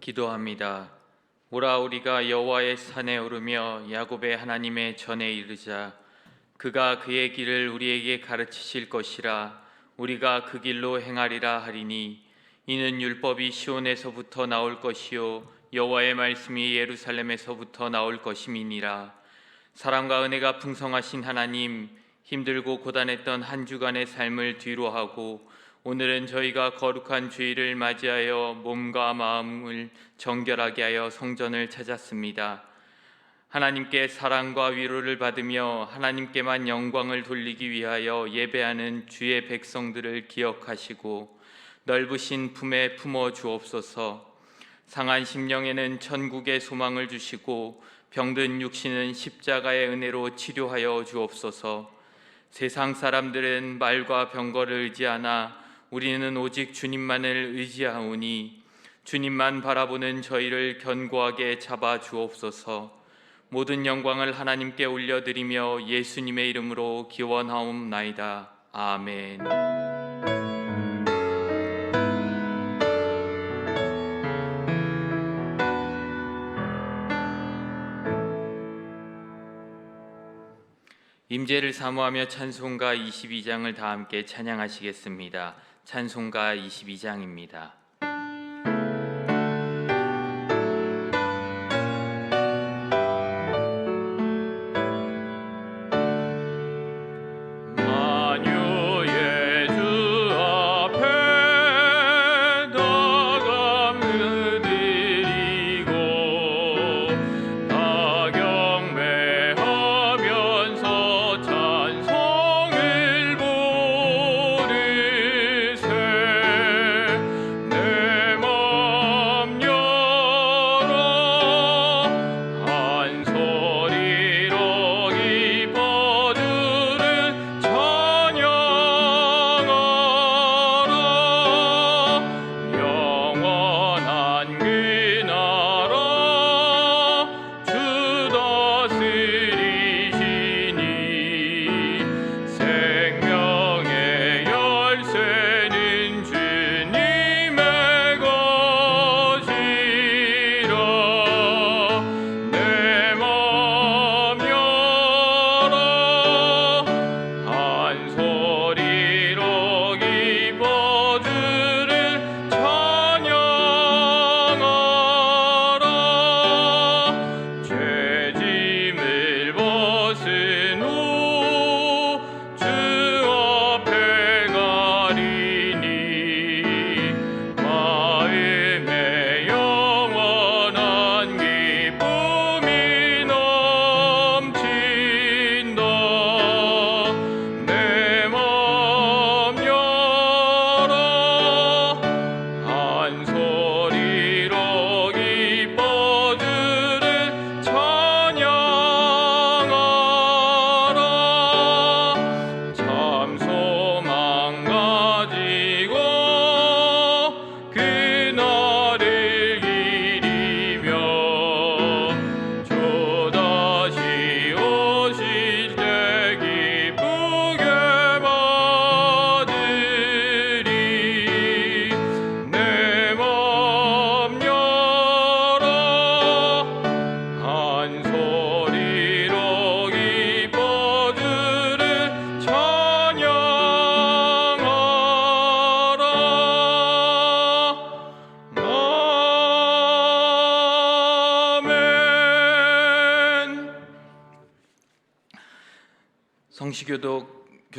기도합니다. 오라 우리가 여호와의 산에 오르며 야곱의 하나님의 전에 이르자. 그가 그의 길을 우리에게 가르치실 것이라. 우리가 그 길로 행하리라 하리니 이는 율법이 시온에서부터 나올 것이요 여호와의 말씀이 예루살렘에서부터 나올 것임이니라. 사랑과 은혜가 풍성하신 하나님, 힘들고 고단했던 한 주간의 삶을 뒤로하고 오늘은 저희가 거룩한 주일을 맞이하여 몸과 마음을 정결하게 하여 성전을 찾았습니다. 하나님께 사랑과 위로를 받으며 하나님께만 영광을 돌리기 위하여 예배하는 주의 백성들을 기억하시고 넓으신 품에 품어 주옵소서. 상한 심령에는 천국의 소망을 주시고 병든 육신은 십자가의 은혜로 치료하여 주옵소서. 세상 사람들은 말과 병거를 의지하나 우리는 오직 주님만을 의지하오니 주님만 바라보는 저희를 견고하게 잡아 주옵소서. 모든 영광을 하나님께 올려드리며 예수님의 이름으로 기원하옵나이다. 아멘. 임재를 사모하며 찬송가 22장을 다 함께 찬양하시겠습니다. 찬송가 22장입니다.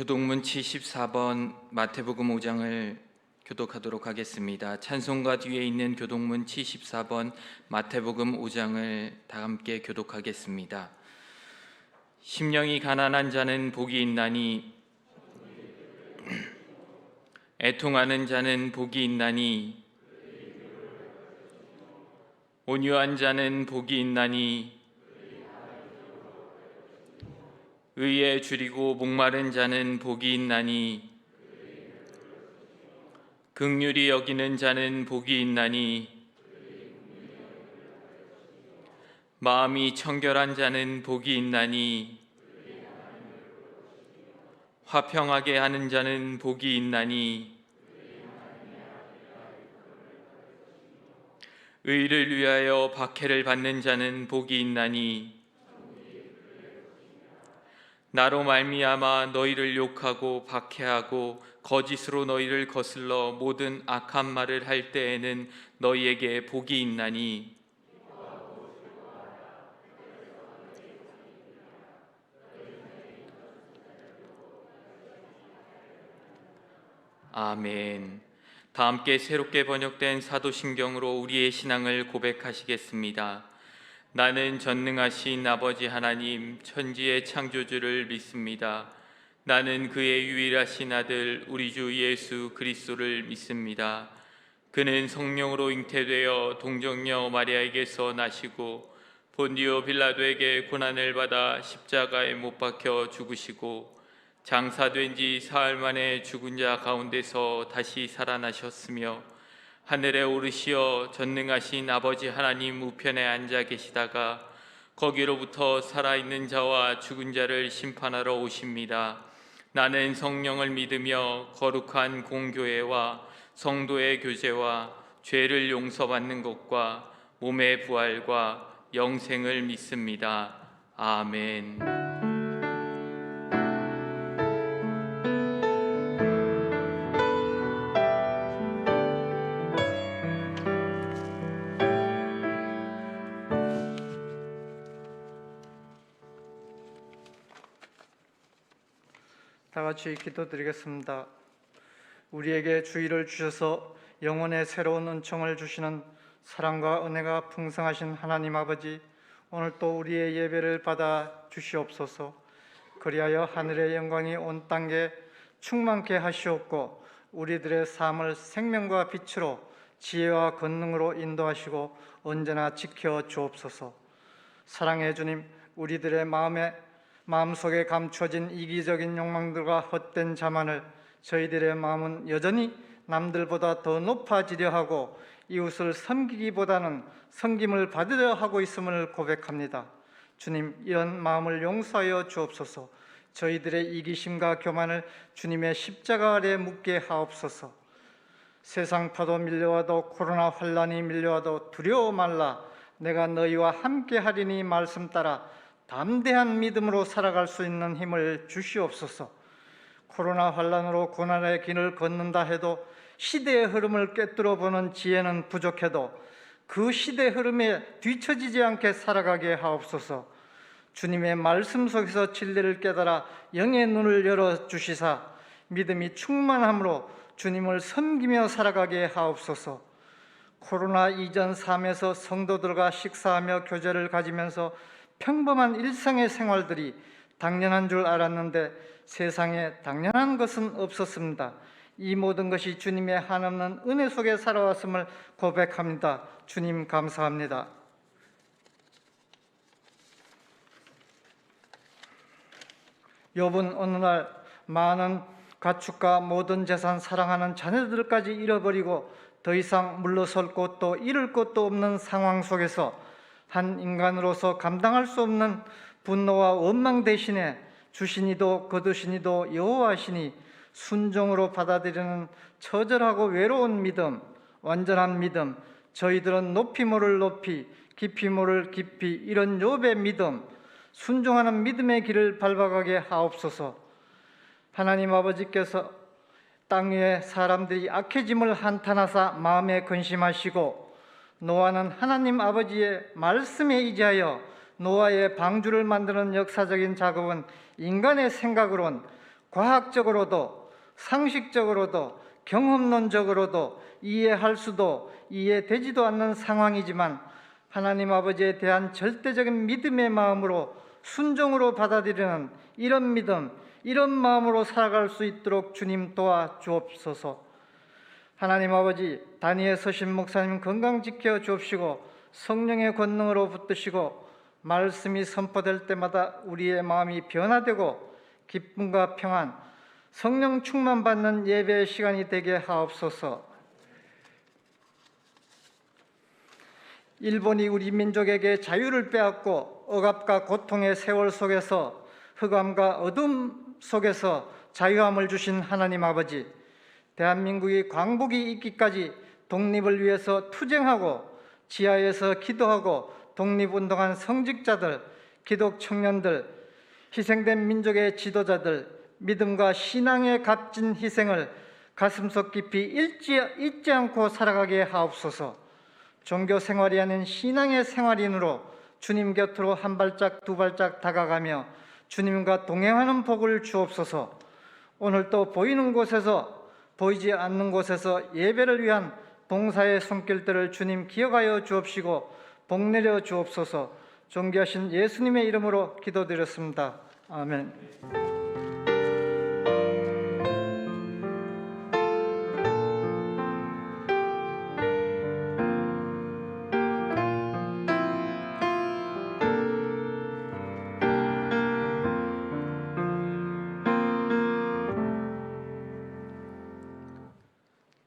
교독문 74번 마태복음 5장을 교독하도록 하겠습니다. 찬송가 뒤에 있는 교독문 74번 마태복음 5장을 다 함께 교독하겠습니다. 심령이 가난한 자는 복이 있나니 애통하는 자는 복이 있나니 온유한 자는 복이 있나니 의에 줄이고 목마른 자는 복이 있나니 긍휼히 여기는 자는 복이 있나니 마음이 청결한 자는 복이 있나니 화평하게 하는 자는 복이 있나니 의를 위하여 박해를 받는 자는 복이 있나니 나로 말미암아 너희를 욕하고 박해하고 거짓으로 너희를 거슬러 모든 악한 말을 할 때에는 너희에게 복이 있나니 아멘. 다 함께 새롭게 번역된 사도신경으로 우리의 신앙을 고백하시겠습니다. 나는 전능하신 아버지 하나님 천지의 창조주를 믿습니다. 나는 그의 유일하신 아들 우리 주 예수 그리스도를 믿습니다. 그는 성령으로 잉태되어 동정녀 마리아에게서 나시고 본디오 빌라도에게 고난을 받아 십자가에 못 박혀 죽으시고 장사된 지 사흘 만에 죽은 자 가운데서 다시 살아나셨으며 하늘에 오르시어 전능하신 아버지 하나님 우편에 앉아 계시다가 거기로부터 살아있는 자와 죽은 자를 심판하러 오십니다. 나는 성령을 믿으며 거룩한 공교회와 성도의 교제와 죄를 용서받는 것과 몸의 부활과 영생을 믿습니다. 아멘. 다 같이 기도드리겠습니다. 우리에게 주의를 주셔서 영혼의 새로운 은총을 주시는 사랑과 은혜가 풍성하신 하나님 아버지, 오늘 또 우리의 예배를 받아 주시옵소서. 그리하여 하늘의 영광이 온 땅에 충만케 하시옵고 우리들의 삶을 생명과 빛으로 지혜와 권능으로 인도하시고 언제나 지켜 주옵소서. 사랑의 주님, 우리들의 마음속에 감춰진 이기적인 욕망들과 헛된 자만을 저희들의 마음은 여전히 남들보다 더 높아지려 하고 이웃을 섬기기보다는 섬김을 받으려 하고 있음을 고백합니다. 주님, 이런 마음을 용서하여 주옵소서. 저희들의 이기심과 교만을 주님의 십자가 아래 묻게 하옵소서. 세상 파도 밀려와도 코로나 환란이 밀려와도 두려워 말라. 내가 너희와 함께 하리니 말씀 따라 담대한 믿음으로 살아갈 수 있는 힘을 주시옵소서. 코로나 환란으로 고난의 길을 걷는다 해도 시대의 흐름을 꿰뚫어 보는 지혜는 부족해도 그 시대 흐름에 뒤처지지 않게 살아가게 하옵소서. 주님의 말씀 속에서 진리를 깨달아 영의 눈을 열어주시사 믿음이 충만함으로 주님을 섬기며 살아가게 하옵소서. 코로나 이전 삶에서 성도들과 식사하며 교제를 가지면서 평범한 일상의 생활들이 당연한 줄 알았는데 세상에 당연한 것은 없었습니다. 이 모든 것이 주님의 한없는 은혜 속에 살아왔음을 고백합니다. 주님 감사합니다. 욥은 어느 날 많은 가축과 모든 재산 사랑하는 자녀들까지 잃어버리고 더 이상 물러설 곳도 잃을 곳도 없는 상황 속에서 한 인간으로서 감당할 수 없는 분노와 원망 대신에 주시니도 거두시니도 여호와시니 순종으로 받아들이는 처절하고 외로운 믿음, 완전한 믿음, 저희들은 높이 모를 높이, 깊이 모를 깊이, 이런 욥의 믿음, 순종하는 믿음의 길을 밟아가게 하옵소서. 하나님 아버지께서 땅 위에 사람들이 악해짐을 한탄하사 마음에 근심하시고 노아는 하나님 아버지의 말씀에 의지하여 노아의 방주를 만드는 역사적인 작업은 인간의 생각으론 과학적으로도 상식적으로도 경험론적으로도 이해할 수도 이해되지도 않는 상황이지만 하나님 아버지에 대한 절대적인 믿음의 마음으로 순종으로 받아들이는 이런 믿음, 이런 마음으로 살아갈 수 있도록 주님 도와주옵소서. 하나님 아버지, 단위에 서신 목사님 건강 지켜 주옵시고 성령의 권능으로 붙드시고 말씀이 선포될 때마다 우리의 마음이 변화되고 기쁨과 평안, 성령 충만 받는 예배의 시간이 되게 하옵소서. 일본이 우리 민족에게 자유를 빼앗고 억압과 고통의 세월 속에서 흑암과 어둠 속에서 자유함을 주신 하나님 아버지, 대한민국이 광복이 있기까지 독립을 위해서 투쟁하고 지하에서 기도하고 독립운동한 성직자들, 기독 청년들, 희생된 민족의 지도자들, 믿음과 신앙의 값진 희생을 가슴속 깊이 잊지 않고 살아가게 하옵소서. 종교 생활이 아닌 신앙의 생활인으로 주님 곁으로 한 발짝 두 발짝 다가가며 주님과 동행하는 복을 주옵소서. 오늘도 보이는 곳에서 보이지 않는 곳에서 예배를 위한 봉사의 손길들을 주님 기억하여 주옵시고 복 내려 주옵소서. 존귀하신 예수님의 이름으로 기도드렸습니다. 아멘.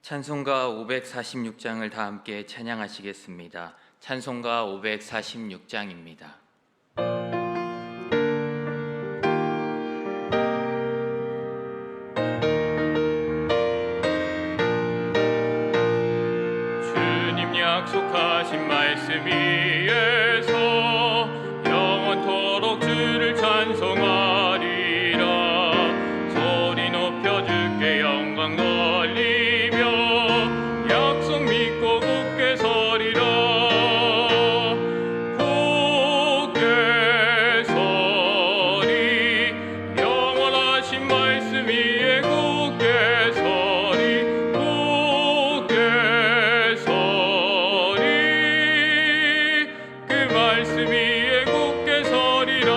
찬송가 546장을 다 함께 찬양하시겠습니다. 찬송가 546장입니다. 주님 약속하신 말씀 위에서 영원토록 주를 찬송하리라. 소리 높여 주께 영광 돌리며 약속 믿고 굳게 서리라. 굳게 서리 영원하신 말씀 위에 굳게 서리. 굳게 서리 그 말씀 위에 굳게 서리라.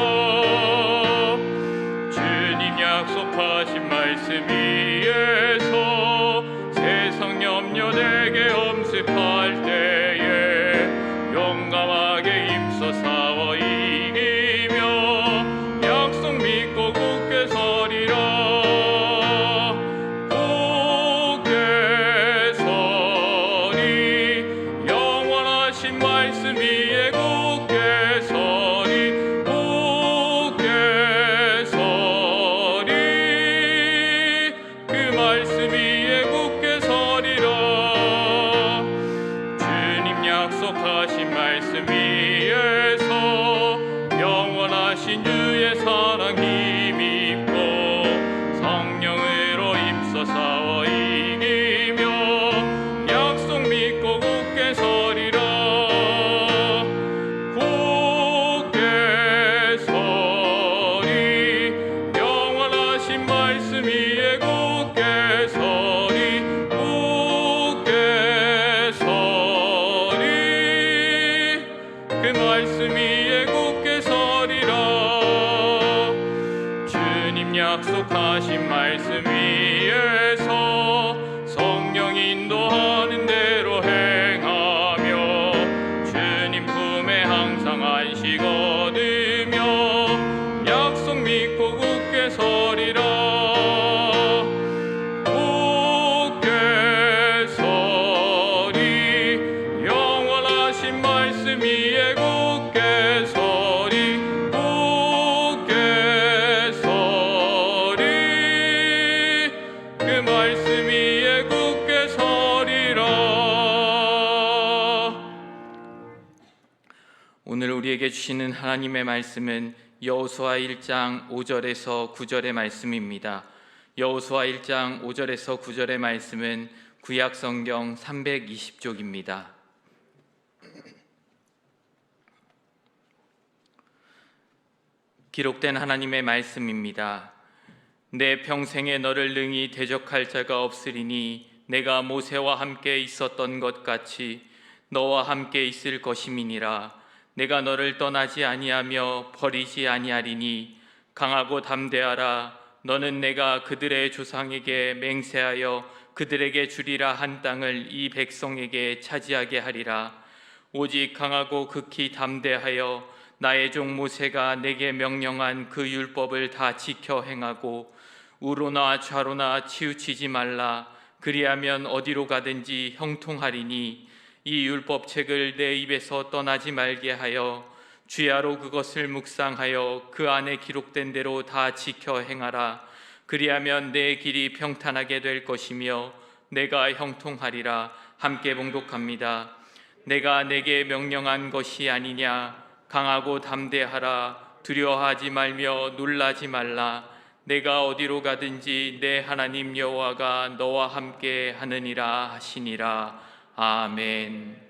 주님 약속하신 말씀 위에서 세상 염려 내게 엄습할 때에 용감하게 힘써 싸워 이기며 약속 믿고 굳게 서리라. 굳게 서리 영원하신 말씀 위에 굳게 서리. 굳게 서리 그 말씀 위에 굳게 서리라. 주님 약속하신 말씀 위에서 영원하신 주의 사랑 힘입고 성령으로 힘써 싸워 이기며 약속 믿고 굳게 서리라. 굳게 서리 영원하신 말씀 위에 굳게 서리. 굳게 서리 그 말씀 위에 굳게 서리라. 주님 약속하신 말씀 위에서 성령 인도하는 대로 행하며 주님 품에 항상 안식 얻으며 약속 믿고 굳게 서리라. 굳게 서리 영원하신 말씀 위에 굳게 서리. 굳게 서리 그 말씀 위에 굳게 서리라. 오늘 우리에게 주시는 하나님의 말씀은 여호수아 1장 5절에서 9절의 말씀입니다. 여호수아 1장 5절에서 9절의 말씀은 구약 성경 320쪽입니다. 기록된 하나님의 말씀입니다. 내 평생에 너를 능히 대적할 자가 없으리니 내가 모세와 함께 있었던 것 같이 너와 함께 있을 것임이니라. 내가 너를 떠나지 아니하며 버리지 아니하리니 강하고 담대하라. 너는 내가 그들의 조상에게 맹세하여 그들에게 주리라 한 땅을 이 백성에게 차지하게 하리라. 오직 강하고 극히 담대하여 나의 종 모세가 내게 명령한 그 율법을 다 지켜 행하고 우로나 좌로나 치우치지 말라. 그리하면 어디로 가든지 형통하리니 이 율법책을 내 입에서 떠나지 말게 하여 주야로 그것을 묵상하여 그 안에 기록된 대로 다 지켜 행하라. 그리하면 내 길이 평탄하게 될 것이며 내가 형통하리라. 함께 봉독합니다. 내가 내게 명령한 것이 아니냐. 강하고 담대하라. 두려워하지 말며 놀라지 말라. 내가 어디로 가든지 내 하나님 여호와가 너와 함께 하느니라 하시니라. 아멘.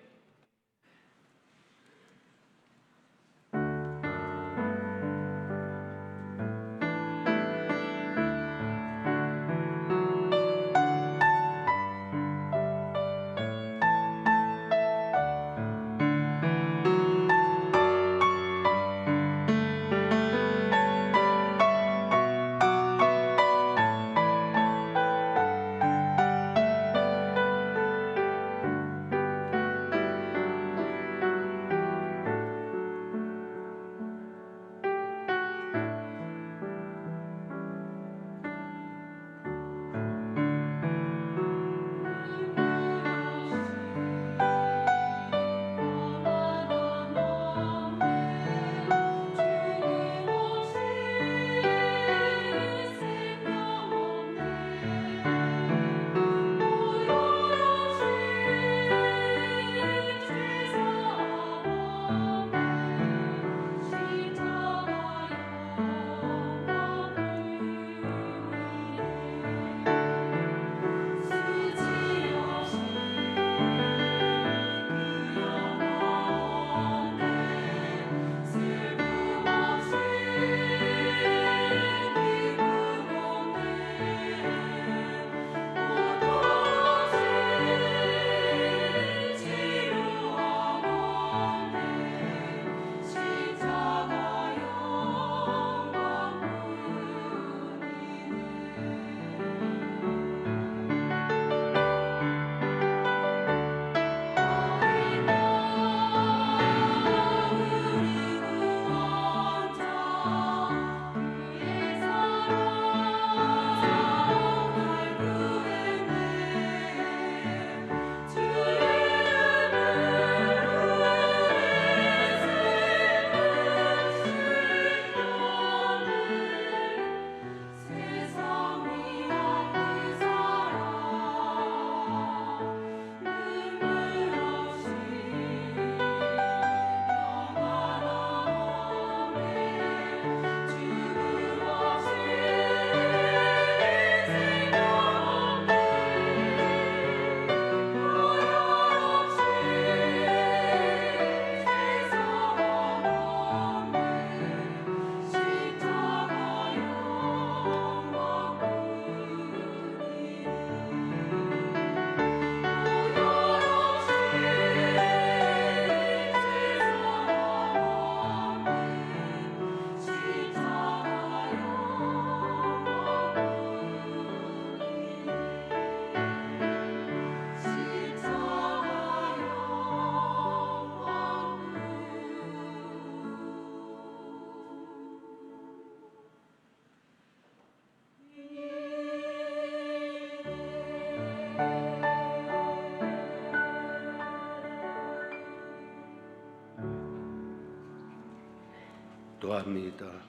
기도합니다.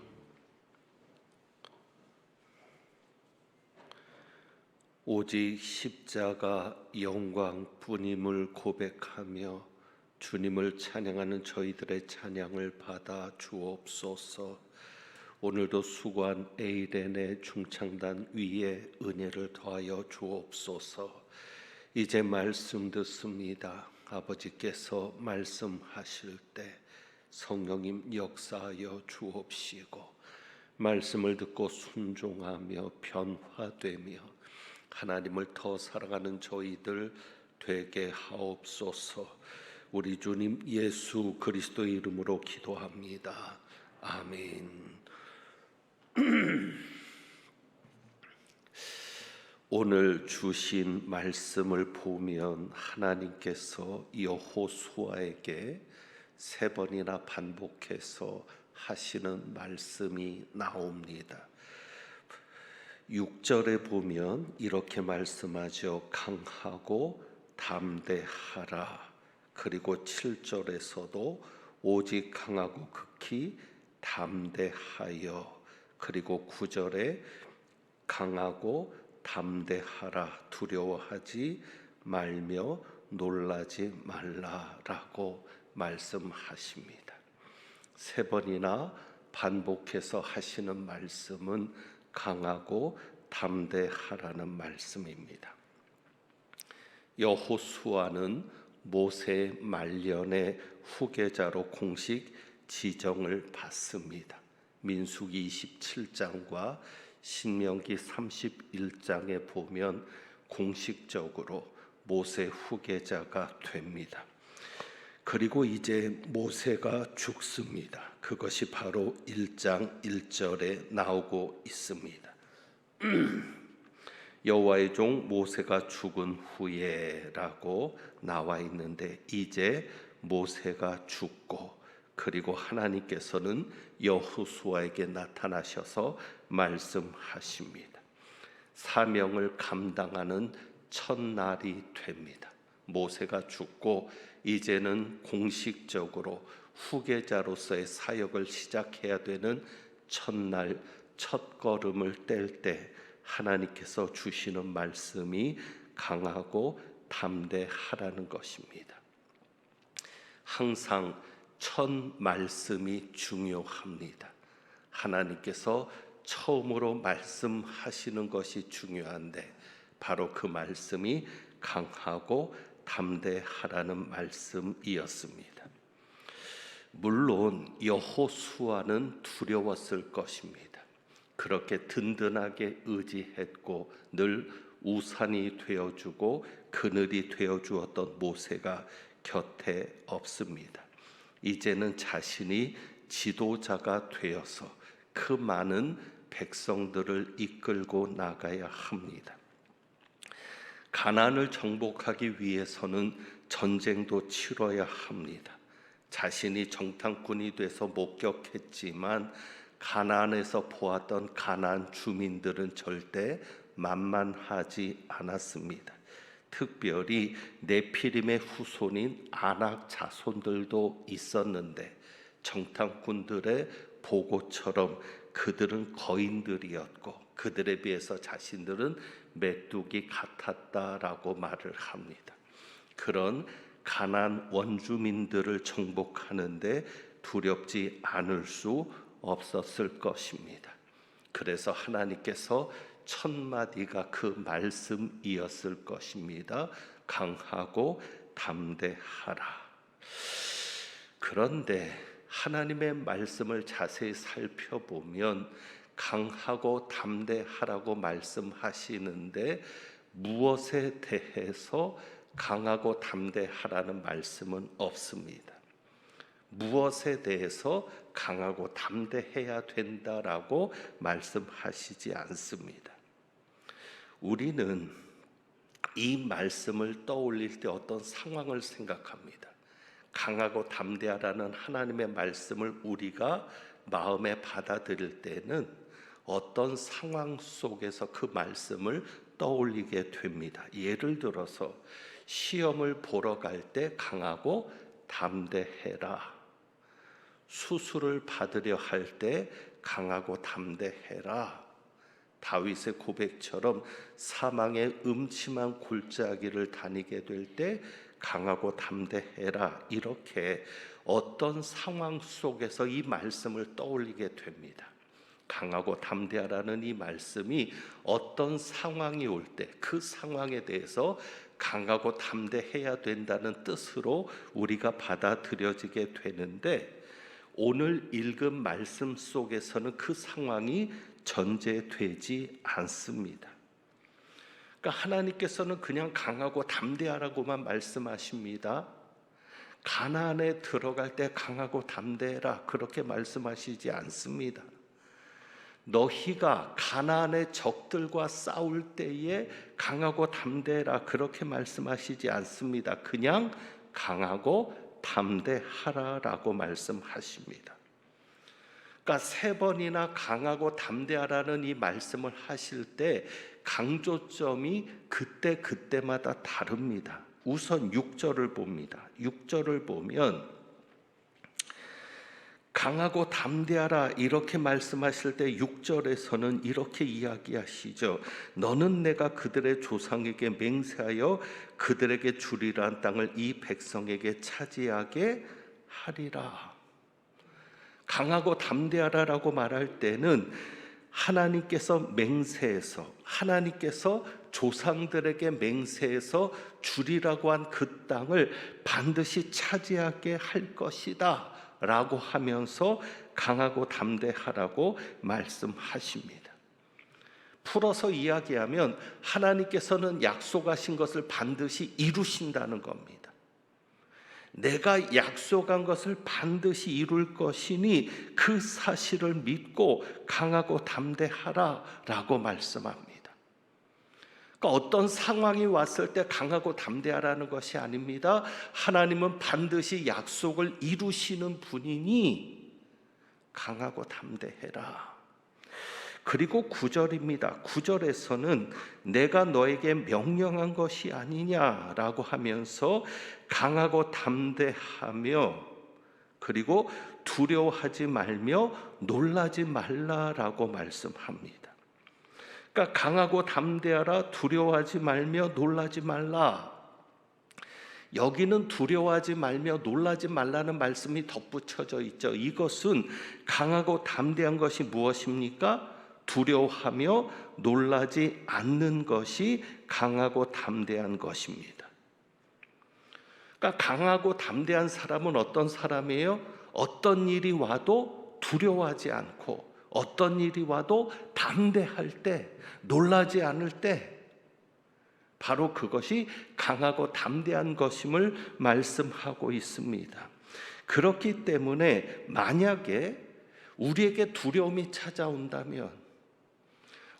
오직 십자가 영광뿐임을 고백하며 주님을 찬양하는 저희들의 찬양을 받아 주옵소서. 오늘도 수고한 에이렌의 중창단 위에 은혜를 더하여 주옵소서. 이제 말씀 듣습니다. 아버지께서 말씀하실 때 성령님 역사하여 주옵시고, 말씀을 듣고 순종하며 변화되며 하나님을 더 사랑하는 저희들 되게 하옵소서. 우리 주님 예수 그리스도의 이름으로 기도합니다. 아멘. 오늘 주신 말씀을 보면 하나님께서 여호수아에게 3번이나 반복해서 하시는 말씀이 나옵니다. 6절에 보면 이렇게 말씀하죠. 강하고 담대하라. 그리고 7절에서도 오직 강하고 극히 담대하여, 그리고 9절에 강하고 담대하라, 두려워하지 말며 놀라지 말라라고 말씀하십니다. 3번이나 반복해서 하시는 말씀은 강하고 담대하라는 말씀입니다. 여호수아는 모세 말년의 후계자로 공식 지정을 받습니다. 민수기 27장과 신명기 31장에 보면 공식적으로 모세 후계자가 됩니다. 그리고 이제 모세가 죽습니다. 그것이 바로 1장 1절에 나오고 있습니다. 여호와의 종 모세가 죽은 후에라고 나와 있는데, 이제 모세가 죽고 그리고 하나님께서는 여호수아에게 나타나셔서 말씀하십니다. 사명을 감당하는 첫날이 됩니다. 모세가 죽고 이제는 공식적으로 후계자로서의 사역을 시작해야 되는 첫날, 첫걸음을 뗄 때 하나님께서 주시는 말씀이 강하고 담대하라는 것입니다. 항상 첫 말씀이 중요합니다. 하나님께서 처음으로 말씀하시는 것이 중요한데, 바로 그 말씀이 강하고 담대하라는 말씀이었습니다. 물론 여호수아는 두려웠을 것입니다. 그렇게 든든하게 의지했고 늘 우산이 되어주고 그늘이 되어주었던 모세가 곁에 없습니다. 이제는 자신이 지도자가 되어서 그 많은 백성들을 이끌고 나가야 합니다. 가나안을 정복하기 위해서는 전쟁도 치러야 합니다. 자신이 정탐꾼이 돼서 목격했지만 가나안에서 보았던 가나안 주민들은 절대 만만하지 않았습니다. 특별히 네피림의 후손인 아낙 자손들도 있었는데, 정탐꾼들의 보고처럼 그들은 거인들이었고 그들에 비해서 자신들은 메뚜기 같았다라고 말을 합니다. 그런 가나안 원주민들을 정복하는데 두렵지 않을 수 없었을 것입니다. 그래서 하나님께서 첫 마디가 그 말씀이었을 것입니다. 강하고 담대하라. 그런데 하나님의 말씀을 자세히 살펴보면 강하고 담대하라고 말씀하시는데, 무엇에 대해서 강하고 담대하라는 말씀은 없습니다. 무엇에 대해서 강하고 담대해야 된다라고 말씀하시지 않습니다. 우리는 이 말씀을 떠올릴 때 어떤 상황을 생각합니다. 강하고 담대하라는 하나님의 말씀을 우리가 마음에 받아들일 때는 어떤 상황 속에서 그 말씀을 떠올리게 됩니다. 예를 들어서 시험을 보러 갈 때 강하고 담대해라. 수술을 받으려 할 때 강하고 담대해라. 다윗의 고백처럼 사망의 음침한 골짜기를 다니게 될 때 강하고 담대해라. 이렇게 어떤 상황 속에서 이 말씀을 떠올리게 됩니다. 강하고 담대하라는 이 말씀이 어떤 상황이 올 때 그 상황에 대해서 강하고 담대해야 된다는 뜻으로 우리가 받아들여지게 되는데, 오늘 읽은 말씀 속에서는 그 상황이 전제되지 않습니다. 그러니까 하나님께서는 그냥 강하고 담대하라고만 말씀하십니다. 가나안에 들어갈 때 강하고 담대해라 그렇게 말씀하시지 않습니다. 너희가 가나안의 적들과 싸울 때에 강하고 담대해라 그렇게 말씀하시지 않습니다. 그냥 강하고 담대하라라고 말씀하십니다. 그러니까 3번이나 강하고 담대하라는 이 말씀을 하실 때 강조점이 그때마다 다릅니다. 우선 6절을 봅니다. 6절을 보면 강하고 담대하라 이렇게 말씀하실 때 6절에서는 이렇게 이야기하시죠. 너는 내가 그들의 조상에게 맹세하여 그들에게 주리라 땅을 이 백성에게 차지하게 하리라. 강하고 담대하라라고 말할 때는 하나님께서 맹세해서, 하나님께서 조상들에게 맹세해서 주리라고 한 그 땅을 반드시 차지하게 할 것이다 라고 하면서 강하고 담대하라고 말씀하십니다. 풀어서 이야기하면 하나님께서는 약속하신 것을 반드시 이루신다는 겁니다. 내가 약속한 것을 반드시 이룰 것이니 그 사실을 믿고 강하고 담대하라라고 말씀합니다. 그러니까 어떤 상황이 왔을 때 강하고 담대하라는 것이 아닙니다. 하나님은 반드시 약속을 이루시는 분이니 강하고 담대해라. 그리고 9절입니다. 9절에서는 내가 너에게 명령한 것이 아니냐라고 하면서 강하고 담대하며 그리고 두려워하지 말며 놀라지 말라라고 말씀합니다. 그러니까 강하고 담대하라, 두려워하지 말며 놀라지 말라. 여기는 두려워하지 말며 놀라지 말라는 말씀이 덧붙여져 있죠. 이것은 강하고 담대한 것이 무엇입니까? 두려워하며 놀라지 않는 것이 강하고 담대한 것입니다. 그러니까 강하고 담대한 사람은 어떤 사람이에요? 어떤 일이 와도 두려워하지 않고 어떤 일이 와도 담대할 때, 놀라지 않을 때 바로 그것이 강하고 담대한 것임을 말씀하고 있습니다. 그렇기 때문에 만약에 우리에게 두려움이 찾아온다면,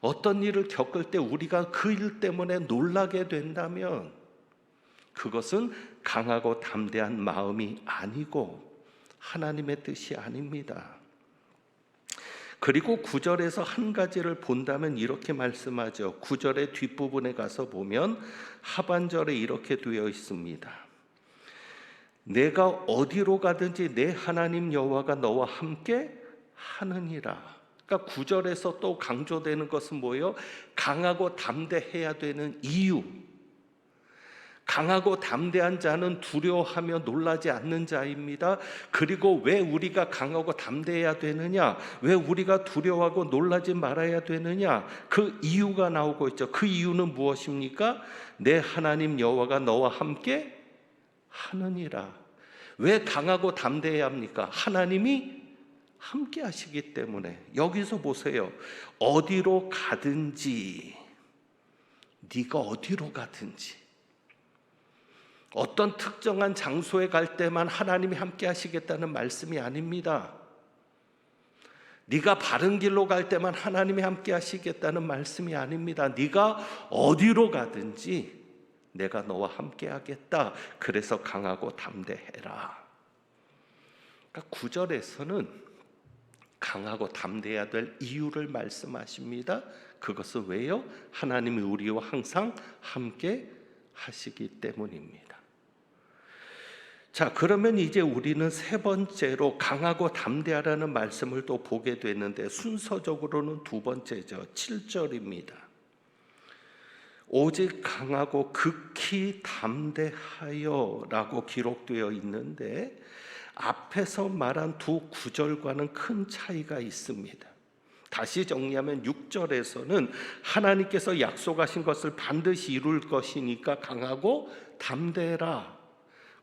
어떤 일을 겪을 때 우리가 그 일 때문에 놀라게 된다면 그것은 강하고 담대한 마음이 아니고 하나님의 뜻이 아닙니다. 그리고 9절에서 한 가지를 본다면 이렇게 말씀하죠. 9절의 뒷부분에 가서 보면 하반절에 이렇게 되어 있습니다. 내가 어디로 가든지 내 하나님 여호와가 너와 함께 하느니라. 그러니까 9절에서 또 강조되는 것은 뭐예요? 강하고 담대해야 되는 이유. 강하고 담대한 자는 두려워하며 놀라지 않는 자입니다. 그리고 왜 우리가 강하고 담대해야 되느냐? 왜 우리가 두려워하고 놀라지 말아야 되느냐? 그 이유가 나오고 있죠. 그 이유는 무엇입니까? 내 하나님 여호와가 너와 함께 하느니라. 왜 강하고 담대해야 합니까? 하나님이 함께 하시기 때문에. 여기서 보세요. 어디로 가든지, 네가 어디로 가든지, 어떤 특정한 장소에 갈 때만 하나님이 함께 하시겠다는 말씀이 아닙니다. 네가 바른 길로 갈 때만 하나님이 함께 하시겠다는 말씀이 아닙니다. 네가 어디로 가든지 내가 너와 함께 하겠다. 그래서 강하고 담대해라. 그러니까 9절에서는 강하고 담대해야 될 이유를 말씀하십니다. 그것은 왜요? 하나님이 우리와 항상 함께 하시기 때문입니다. 자, 그러면 이제 우리는 세 번째로 강하고 담대하라는 말씀을 또 보게 되는데 순서적으로는 두 번째죠. 7절입니다. 오직 강하고 극히 담대하여 라고 기록되어 있는데 앞에서 말한 두 구절과는 큰 차이가 있습니다. 다시 정리하면 6절에서는 하나님께서 약속하신 것을 반드시 이룰 것이니까 강하고 담대해라.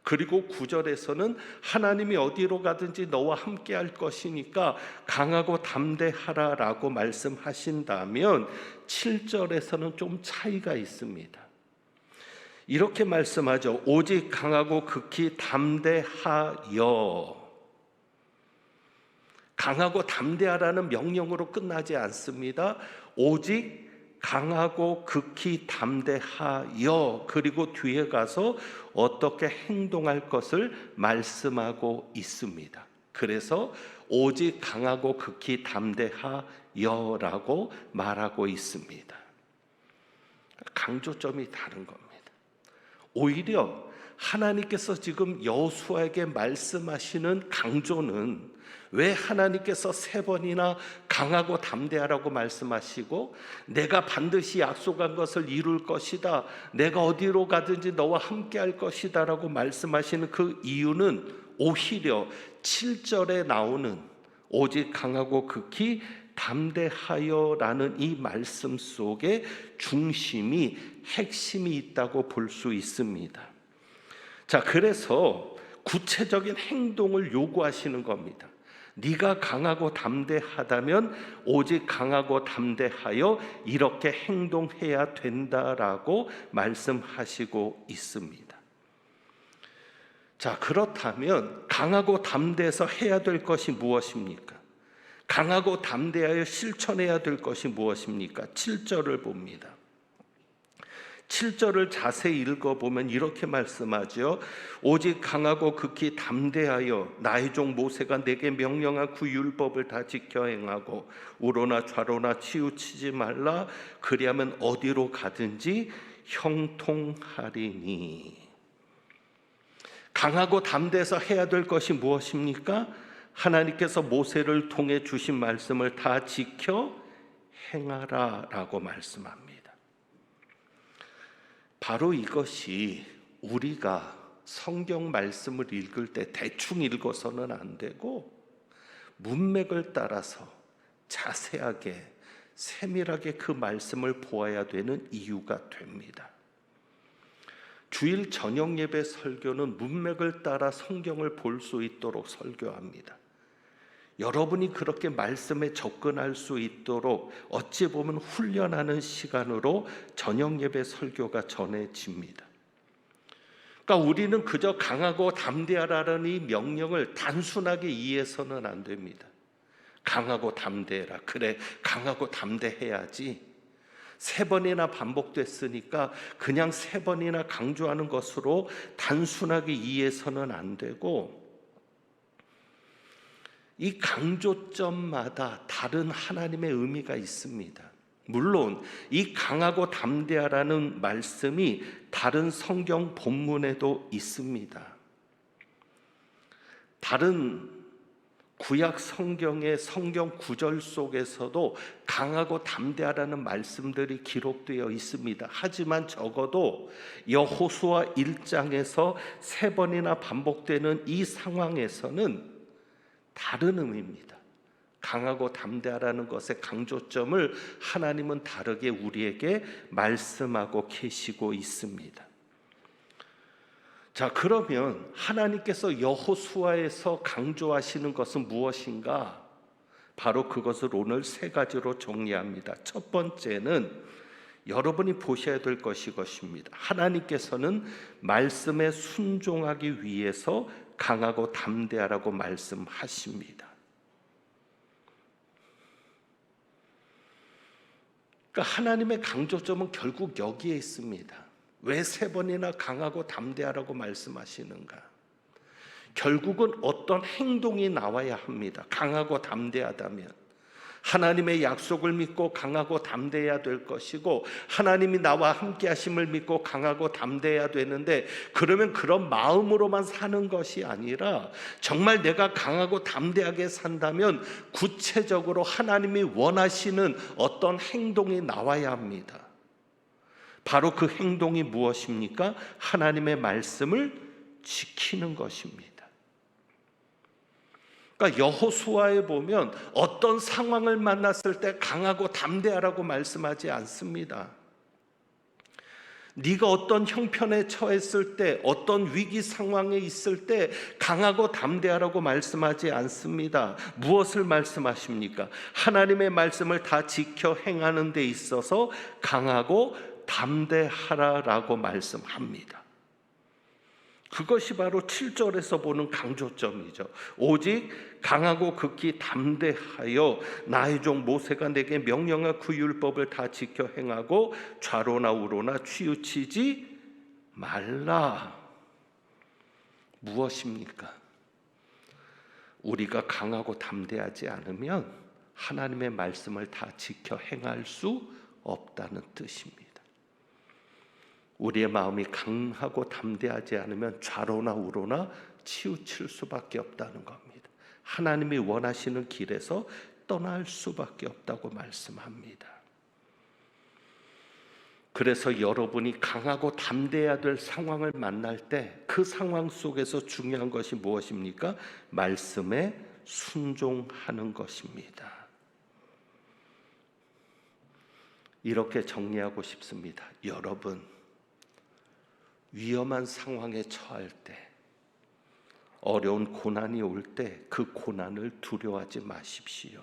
그리고 9절에서는 하나님이 어디로 가든지 너와 함께 할 것이니까 강하고 담대하라라고 말씀하신다면 7절에서는 좀 차이가 있습니다. 이렇게 말씀하죠. 오직 강하고 극히 담대하여. 강하고 담대하라는 명령으로 끝나지 않습니다. 오직 강하고 극히 담대하여. 그리고 뒤에 가서 어떻게 행동할 것을 말씀하고 있습니다. 그래서 오직 강하고 극히 담대하여라고 말하고 있습니다. 강조점이 다른 겁니다. 오히려 하나님께서 지금 여호수아에게 말씀하시는 강조는 왜 하나님께서 3번이나 강하고 담대하라고 말씀하시고 내가 반드시 약속한 것을 이룰 것이다, 내가 어디로 가든지 너와 함께 할 것이다 라고 말씀하시는 그 이유는 오히려 7절에 나오는 오직 강하고 극히 담대하여 라는 이 말씀 속에 중심이, 핵심이 있다고 볼 수 있습니다. 자, 그래서 구체적인 행동을 요구하시는 겁니다. 네가 강하고 담대하다면 오직 강하고 담대하여 이렇게 행동해야 된다라고 말씀하시고 있습니다. 자, 그렇다면 강하고 담대해서 해야 될 것이 무엇입니까? 강하고 담대하여 실천해야 될 것이 무엇입니까? 7절을 봅니다. 7절을 자세히 읽어보면 이렇게 말씀하죠. 오직 강하고 극히 담대하여 나의 종 모세가 내게 명령한 그 율법을 다 지켜 행하고 우로나 좌로나 치우치지 말라. 그리하면 어디로 가든지 형통하리니. 강하고 담대해서 해야 될 것이 무엇입니까? 하나님께서 모세를 통해 주신 말씀을 다 지켜 행하라 라고 말씀합니다. 바로 이것이 우리가 성경 말씀을 읽을 때 대충 읽어서는 안 되고 문맥을 따라서 자세하게 세밀하게 그 말씀을 보아야 되는 이유가 됩니다. 주일 저녁 예배 설교는 문맥을 따라 성경을 볼 수 있도록 설교합니다. 여러분이 그렇게 말씀에 접근할 수 있도록 어찌 보면 훈련하는 시간으로 저녁 예배 설교가 전해집니다. 그러니까 우리는 그저 강하고 담대하라는 이 명령을 단순하게 이해해서는 안 됩니다. 강하고 담대해라. 그래, 강하고 담대해야지. 3번이나 반복됐으니까 그냥 3번이나 강조하는 것으로 단순하게 이해해서는 안 되고, 이 강조점마다 다른 하나님의 의미가 있습니다. 물론 이 강하고 담대하라는 말씀이 다른 성경 본문에도 있습니다. 다른 구약 성경의 성경 구절 속에서도 강하고 담대하라는 말씀들이 기록되어 있습니다. 하지만 적어도 여호수아 1장에서 3번이나 반복되는 이 상황에서는 다른 의미입니다. 강하고 담대하라는 것의 강조점을 하나님은 다르게 우리에게 말씀하고 계시고 있습니다. 자, 그러면 하나님께서 여호수아에서 강조하시는 것은 무엇인가? 바로 그것을 오늘 3가지로 정리합니다. 첫 번째는 여러분이 보셔야 될 것입니다. 하나님께서는 말씀에 순종하기 위해서 강하고 담대하라고 말씀하십니다. 그러니까 하나님의 강조점은 결국 여기에 있습니다. 왜 3번이나 강하고 담대하라고 말씀하시는가? 결국은 어떤 행동이 나와야 합니다. 강하고 담대하다면 하나님의 약속을 믿고 강하고 담대해야 될 것이고, 하나님이 나와 함께 하심을 믿고 강하고 담대해야 되는데, 그러면 그런 마음으로만 사는 것이 아니라 정말 내가 강하고 담대하게 산다면 구체적으로 하나님이 원하시는 어떤 행동이 나와야 합니다. 바로 그 행동이 무엇입니까? 하나님의 말씀을 지키는 것입니다. 그러니까 여호수아에 보면 어떤 상황을 만났을 때 강하고 담대하라고 말씀하지 않습니다. 네가 어떤 형편에 처했을 때, 어떤 위기 상황에 있을 때 강하고 담대하라고 말씀하지 않습니다. 무엇을 말씀하십니까? 하나님의 말씀을 다 지켜 행하는 데 있어서 강하고 담대하라라고 말씀합니다. 그것이 바로 7절에서 보는 강조점이죠. 오직 강하고 극히 담대하여 나의 종 모세가 내게 명령한 그 율법을 다 지켜 행하고 좌로나 우로나 치우치지 말라. 무엇입니까? 우리가 강하고 담대하지 않으면 하나님의 말씀을 다 지켜 행할 수 없다는 뜻입니다. 우리의 마음이 강하고 담대하지 않으면 좌로나 우로나 치우칠 수밖에 없다는 겁니다. 하나님이 원하시는 길에서 떠날 수밖에 없다고 말씀합니다. 그래서 여러분이 강하고 담대해야 될 상황을 만날 때 그 상황 속에서 중요한 것이 무엇입니까? 말씀에 순종하는 것입니다. 이렇게 정리하고 싶습니다. 여러분, 위험한 상황에 처할 때, 어려운 고난이 올 때 그 고난을 두려워하지 마십시오.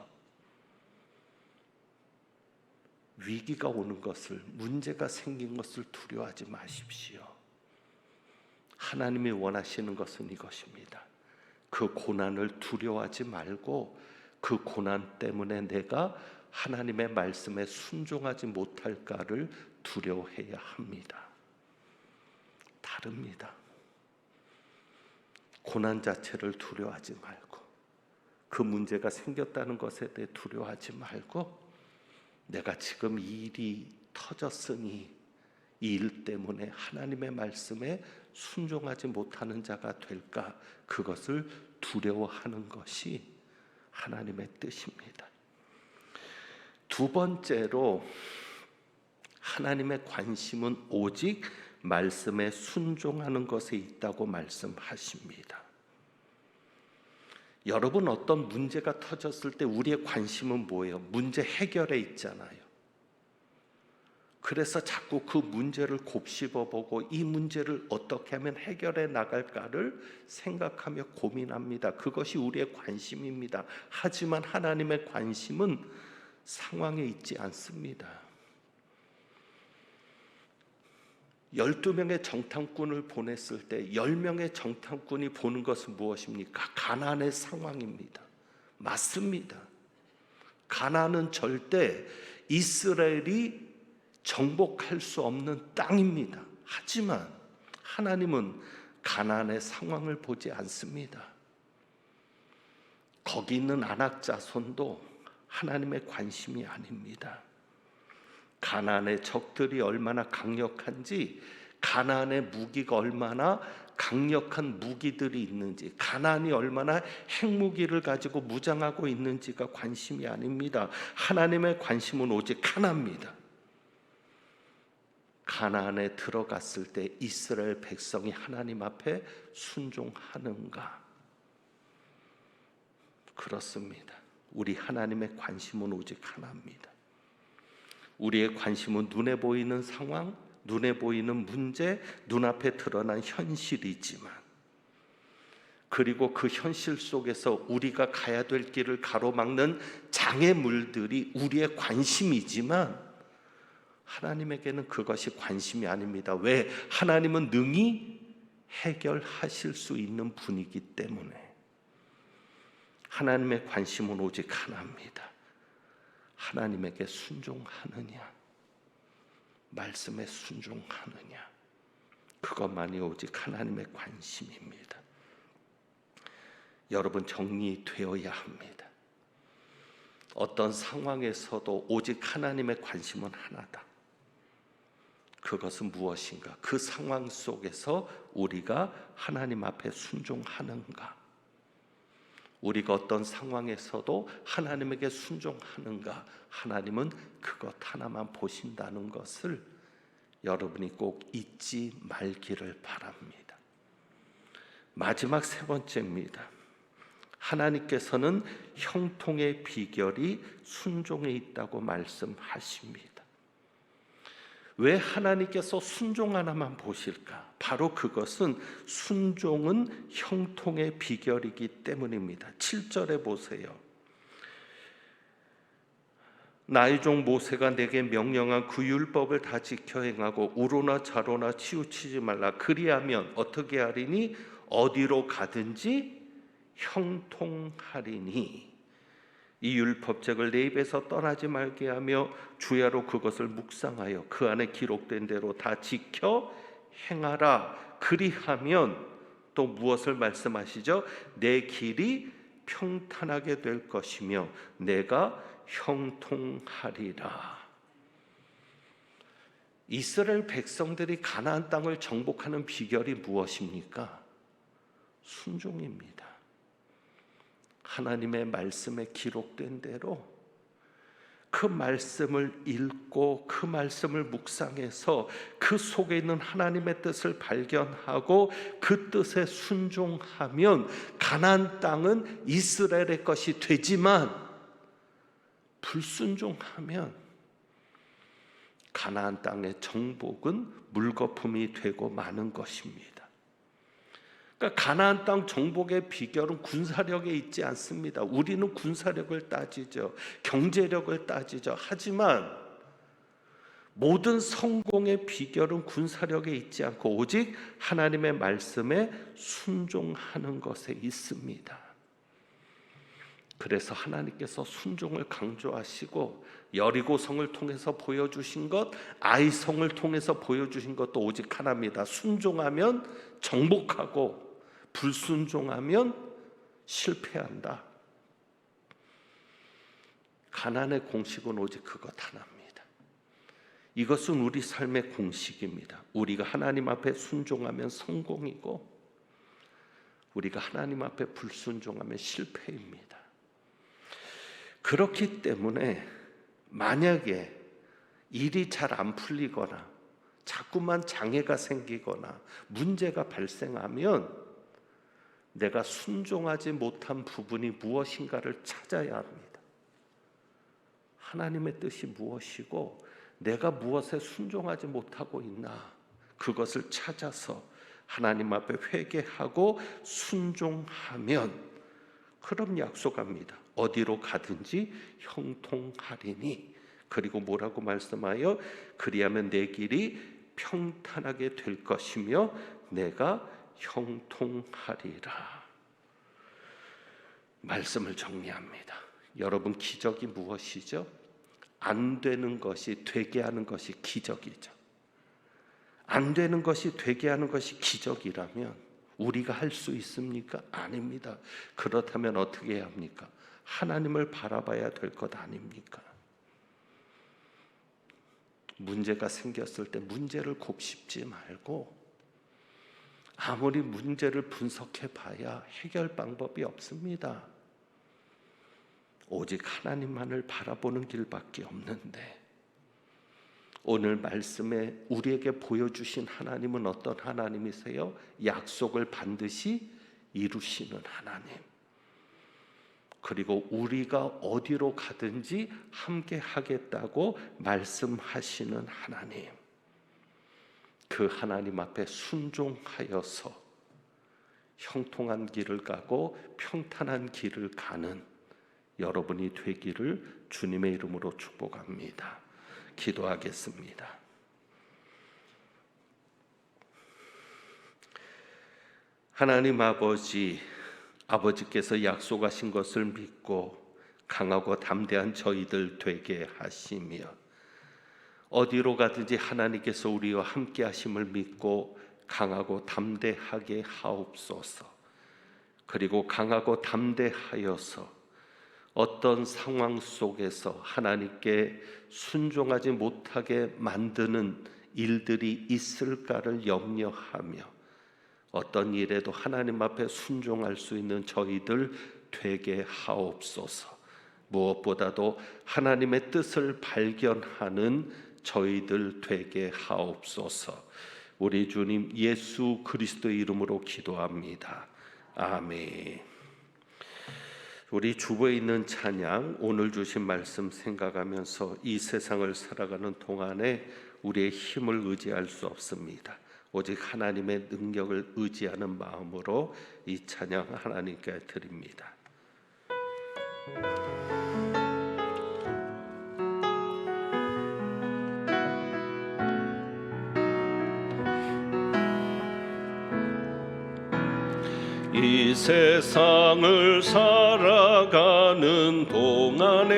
위기가 오는 것을, 문제가 생긴 것을 두려워하지 마십시오. 하나님이 원하시는 것은 이것입니다. 그 고난을 두려워하지 말고 그 고난 때문에 내가 하나님의 말씀에 순종하지 못할까를 두려워해야 합니다. 다릅니다. 고난 자체를 두려워하지 말고 그 문제가 생겼다는 것에 대해 두려워하지 말고 내가 지금 이 일이 터졌으니 이 일 때문에 하나님의 말씀에 순종하지 못하는 자가 될까, 그것을 두려워하는 것이 하나님의 뜻입니다. 두 번째로 하나님의 관심은 오직 말씀에 순종하는 것에 있다고 말씀하십니다. 여러분, 어떤 문제가 터졌을 때 우리의 관심은 뭐예요? 문제 해결에 있잖아요. 그래서 자꾸 그 문제를 곱씹어보고 이 문제를 어떻게 하면 해결해 나갈까를 생각하며 고민합니다. 그것이 우리의 관심입니다. 하지만 하나님의 관심은 상황에 있지 않습니다. 12명의 정탐꾼을 보냈을 때 10명의 정탐꾼이 보는 것은 무엇입니까? 가나안의 상황입니다. 맞습니다. 가나안은 절대 이스라엘이 정복할 수 없는 땅입니다. 하지만 하나님은 가나안의 상황을 보지 않습니다. 거기 있는 아낙 자손도 하나님의 관심이 아닙니다. 가나안의 적들이 얼마나 강력한지, 가나안의 무기가 얼마나 강력한 무기들이 있는지, 가나안이 얼마나 핵무기를 가지고 무장하고 있는지가 관심이 아닙니다. 하나님의 관심은 오직 하나입니다. 가나안에 들어갔을 때 이스라엘 백성이 하나님 앞에 순종하는가? 그렇습니다. 우리 하나님의 관심은 오직 하나입니다. 우리의 관심은 눈에 보이는 상황, 눈에 보이는 문제, 눈앞에 드러난 현실이지만, 그리고 그 현실 속에서 우리가 가야 될 길을 가로막는 장애물들이 우리의 관심이지만 하나님에게는 그것이 관심이 아닙니다. 왜? 하나님은 능히 해결하실 수 있는 분이기 때문에. 하나님의 관심은 오직 하나입니다. 하나님에게 순종하느냐, 말씀에 순종하느냐, 그것만이 오직 하나님의 관심입니다. 여러분, 정리되어야 합니다. 어떤 상황에서도 오직 하나님의 관심은 하나다. 그것은 무엇인가? 그 상황 속에서 우리가 하나님 앞에 순종하는가? 우리가 어떤 상황에서도 하나님에게 순종하는가? 하나님은 그것 하나만 보신다는 것을 여러분이 꼭 잊지 말기를 바랍니다. 마지막 세 번째입니다. 하나님께서는 형통의 비결이 순종에 있다고 말씀하십니다. 왜 하나님께서 순종 하나만 보실까? 바로 그것은 순종은 형통의 비결이기 때문입니다. 7절에 보세요. 나의 종 모세가 내게 명령한 그 율법을 다 지켜 행하고 우로나 좌로나 치우치지 말라. 그리하면 어떻게 하리니? 어디로 가든지 형통하리니. 이 율법책을 내 입에서 떠나지 말게 하며 주야로 그것을 묵상하여 그 안에 기록된 대로 다 지켜 행하라. 그리하면 또 무엇을 말씀하시죠? 내 길이 평탄하게 될 것이며 내가 형통하리라. 이스라엘 백성들이 가나안 땅을 정복하는 비결이 무엇입니까? 순종입니다. 하나님의 말씀에 기록된 대로 그 말씀을 읽고 그 말씀을 묵상해서 그 속에 있는 하나님의 뜻을 발견하고 그 뜻에 순종하면 가나안 땅은 이스라엘의 것이 되지만, 불순종하면 가나안 땅의 정복은 물거품이 되고 마는 것입니다. 그러니까 가나안 땅 정복의 비결은 군사력에 있지 않습니다. 우리는 군사력을 따지죠. 경제력을 따지죠. 하지만 모든 성공의 비결은 군사력에 있지 않고 오직 하나님의 말씀에 순종하는 것에 있습니다. 그래서 하나님께서 순종을 강조하시고 여리고성을 통해서 보여주신 것, 아이성을 통해서 보여주신 것도 오직 하나입니다. 순종하면 정복하고 불순종하면 실패한다. 가나안의 공식은 오직 그것 하나입니다. 이것은 우리 삶의 공식입니다. 우리가 하나님 앞에 순종하면 성공이고 우리가 하나님 앞에 불순종하면 실패입니다. 그렇기 때문에 만약에 일이 잘 안 풀리거나 자꾸만 장애가 생기거나 문제가 발생하면 내가 순종하지 못한 부분이 무엇인가를 찾아야 합니다. 하나님의 뜻이 무엇이고 내가 무엇에 순종하지 못하고 있나, 그것을 찾아서 하나님 앞에 회개하고 순종하면 그럼 약속합니다. 어디로 가든지 형통하리니. 그리고 뭐라고 말씀하여 그리하면 내 길이 평탄하게 될 것이며 내가 형통하리라. 말씀을 정리합니다. 여러분, 기적이 무엇이죠? 안 되는 것이 되게 하는 것이 기적이죠. 안 되는 것이 되게 하는 것이 기적이라면 우리가 할 수 있습니까? 아닙니다. 그렇다면 어떻게 해야 합니까? 하나님을 바라봐야 될 것 아닙니까? 문제가 생겼을 때 문제를 곱씹지 말고 아무리 문제를 분석해 봐야 해결 방법이 없습니다. 오직 하나님만을 바라보는 길밖에 없는데, 오늘 말씀에 우리에게 보여주신 하나님은 어떤 하나님이세요? 약속을 반드시 이루시는 하나님, 그리고 우리가 어디로 가든지 함께 하겠다고 말씀하시는 하나님, 그 하나님 앞에 순종하여서 형통한 길을 가고 평탄한 길을 가는 여러분이 되기를 주님의 이름으로 축복합니다. 기도하겠습니다. 하나님 아버지께서 약속하신 것을 믿고 강하고 담대한 저희들 되게 하시며, 어디로 가든지 하나님께서 우리와 함께 하심을 믿고 강하고 담대하게 하옵소서. 그리고 강하고 담대하여서 어떤 상황 속에서 하나님께 순종하지 못하게 만드는 일들이 있을까를 염려하며 어떤 일에도 하나님 앞에 순종할 수 있는 저희들 되게 하옵소서. 무엇보다도 하나님의 뜻을 발견하는 저희들 되게 하옵소서. 우리 주님 예수 그리스도의 이름으로 기도합니다. 아멘. 우리 주보에 있는 찬양, 오늘 주신 말씀 생각하면서 이 세상을 살아가는 동안에 우리의 힘을 의지할 수 없습니다. 오직 하나님의 능력을 의지하는 마음으로 이 찬양 하나님께 드립니다. 이 세상을 살아가는 동안에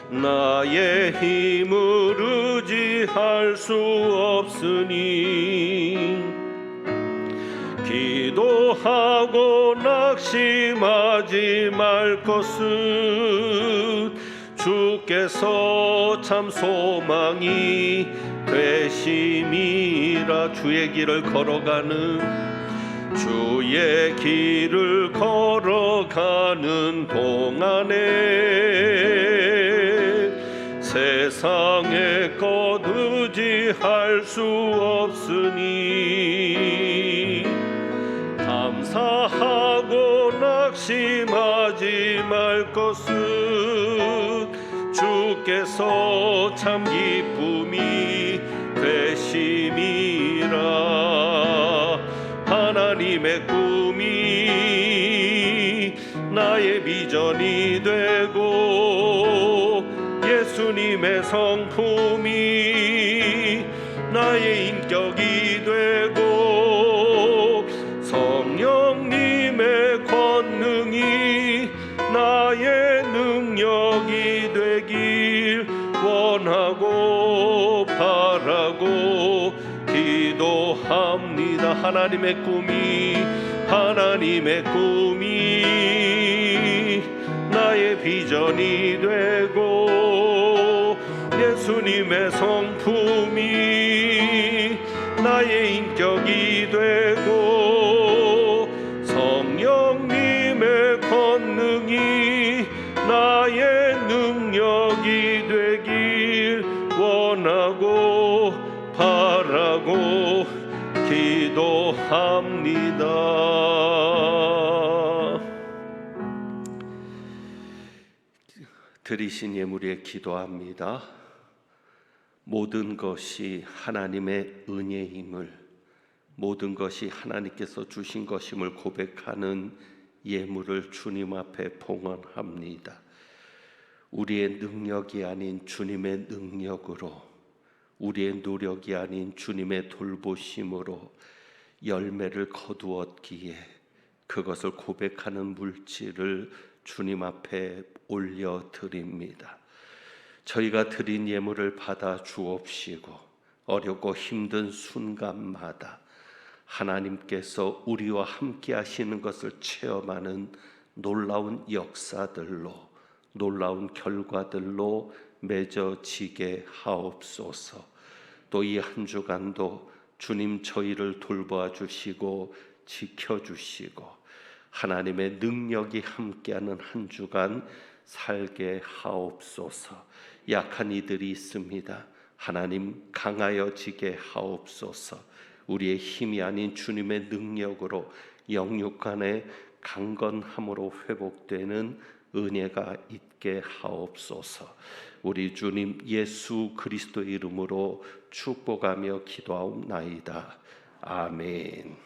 나의 힘을 의지할 수 없으니 기도하고 낙심하지 말 것은 주께서 참 소망이 되심이라. 주의 길을 걸어가는 동안에 세상의 것 의지할 수 없으니 감사하고 낙심하지 말 것은 주께서 참 기쁨이 되심이라. 하나님의 꿈이 나의 비전이 되고 예수님의 성품이 나의 인격이 되고 성령님의 권능이 나의 능력이 되길 원하고 바라고 기도합니다. 하나님의 꿈이 나의 비전이 되고 예수님의 성품이 나의 인격이 되고 성령님의 권능이 나의 능력이 되길 원하고 바라고 기도합니다. 드리신 예물에 기도합니다. 모든 것이 하나님의 은혜임을, 모든 것이 하나님께서 주신 것임을 고백하는 예물을 주님 앞에 봉헌합니다. 우리의 능력이 아닌 주님의 능력으로, 우리의 노력이 아닌 주님의 돌보심으로 열매를 거두었기에 그것을 고백하는 물질을 주님 앞에 올려드립니다. 저희가 드린 예물을 받아 주옵시고 어렵고 힘든 순간마다 하나님께서 우리와 함께 하시는 것을 체험하는 놀라운 역사들로, 놀라운 결과들로 맺어지게 하옵소서. 또 이 한 주간도 주님 저희를 돌보아 주시고 지켜주시고 하나님의 능력이 함께하는 한 주간 살게 하옵소서. 약한 이들이 있습니다. 하나님 강하여지게 하옵소서. 우리의 힘이 아닌 주님의 능력으로 영육간의 강건함으로 회복되는 은혜가 있게 하옵소서. 우리 주님 예수 그리스도의 이름으로 축복하며 기도하옵나이다. 아멘.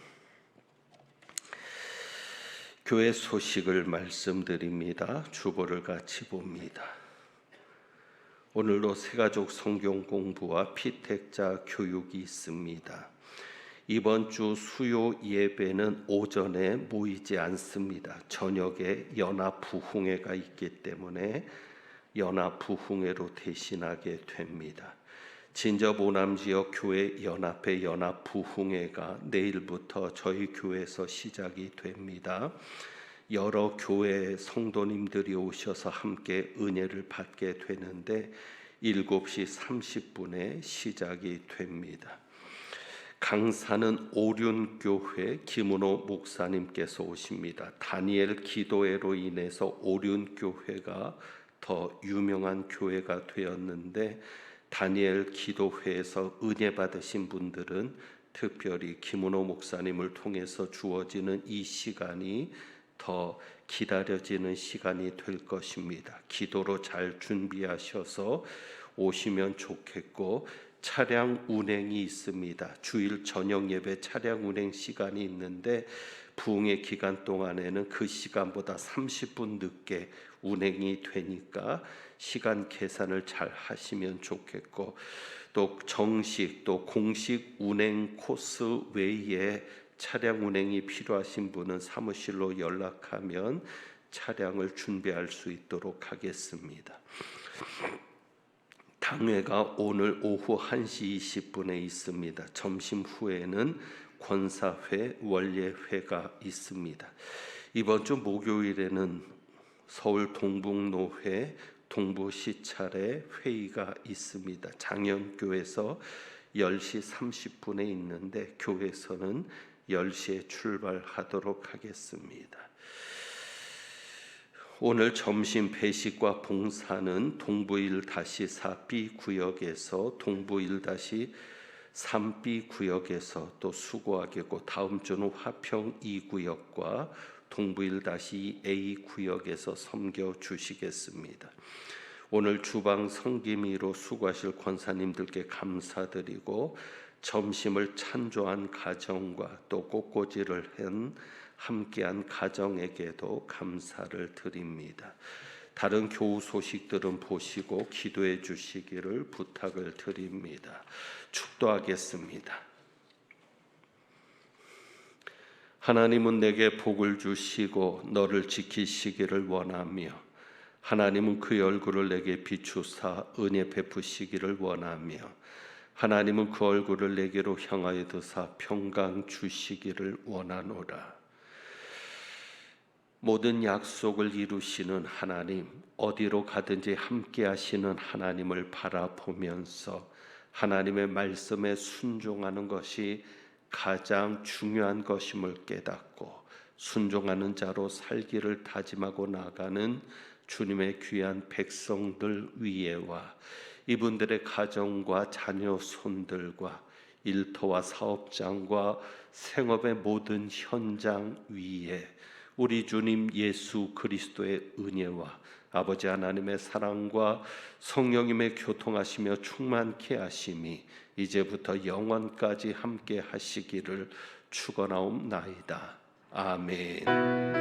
교회 소식을 말씀드립니다. 주보를 같이 봅니다. 오늘도 새가족 성경 공부와 피택자 교육이 있습니다. 이번 주 수요 예배는 오전에 모이지 않습니다. 저녁에 연합 부흥회가 있기 때문에 연합 부흥회로 대신하게 됩니다. 진접 오남 지역 교회 연합회 연합 부흥회가 내일부터 저희 교회에서 시작이 됩니다. 여러 교회 성도님들이 오셔서 함께 은혜를 받게 되는데 7시 30분에 시작이 됩니다. 강사는 오륜교회 김은호 목사님께서 오십니다. 다니엘 기도회로 인해서 오륜교회가 더 유명한 교회가 되었는데 다니엘 기도회에서 은혜 받으신 분들은 특별히 김은호 목사님을 통해서 주어지는 이 시간이 더 기다려지는 시간이 될 것입니다. 기도로 잘 준비하셔서 오시면 좋겠고, 차량 운행이 있습니다. 주일 저녁 예배 차량 운행 시간이 있는데 부흥의 기간 동안에는 그 시간보다 30분 늦게 운행이 되니까 시간 계산을 잘 하시면 좋겠고, 또 정식 또 공식 운행 코스 외에 차량 운행이 필요하신 분은 사무실로 연락하면 차량을 준비할 수 있도록 하겠습니다. 당회가 오늘 오후 1시 20분에 있습니다. 점심 후에는 권사회 원례회가 있습니다. 이번 주 목요일에는 서울 동북노회 동부 시찰에 회의가 있습니다. 장현교에서 10시 30분에 있는데 교회에서는 10시에 출발하도록 하겠습니다. 오늘 점심 배식과 봉사는 동부 1-4B 구역에서 동부 1-3B 구역에서 또 수고하겠고, 다음 주는 화평 2구역과 동부 1-2A 구역에서 섬겨 주시겠습니다. 오늘 주방 성김이로 수고하실 권사님들께 감사드리고, 점심을 찬조한 가정과 또 꽃꽂이를 한 함께한 가정에게도 감사를 드립니다. 다른 교우 소식들은 보시고 기도해 주시기를 부탁을 드립니다. 축도하겠습니다. 하나님은 내게 복을 주시고 너를 지키시기를 원하며, 하나님은 그의 얼굴을 내게 비추사 은혜 베푸시기를 원하며, 하나님은 그 얼굴을 내게로 향하여 드사 평강 주시기를 원하노라. 모든 약속을 이루시는 하나님, 어디로 가든지 함께 하시는 하나님을 바라보면서 하나님의 말씀에 순종하는 것이 가장 중요한 것임을 깨닫고 순종하는 자로 살기를 다짐하고 나가는 주님의 귀한 백성들 위에와 이분들의 가정과 자녀 손들과 일터와 사업장과 생업의 모든 현장 위에 우리 주님 예수 그리스도의 은혜와 아버지 하나님의 사랑과 성령님의 교통하시며 충만케 하심이 이제부터 영원까지 함께 하시기를 축원하옵나이다. 아멘.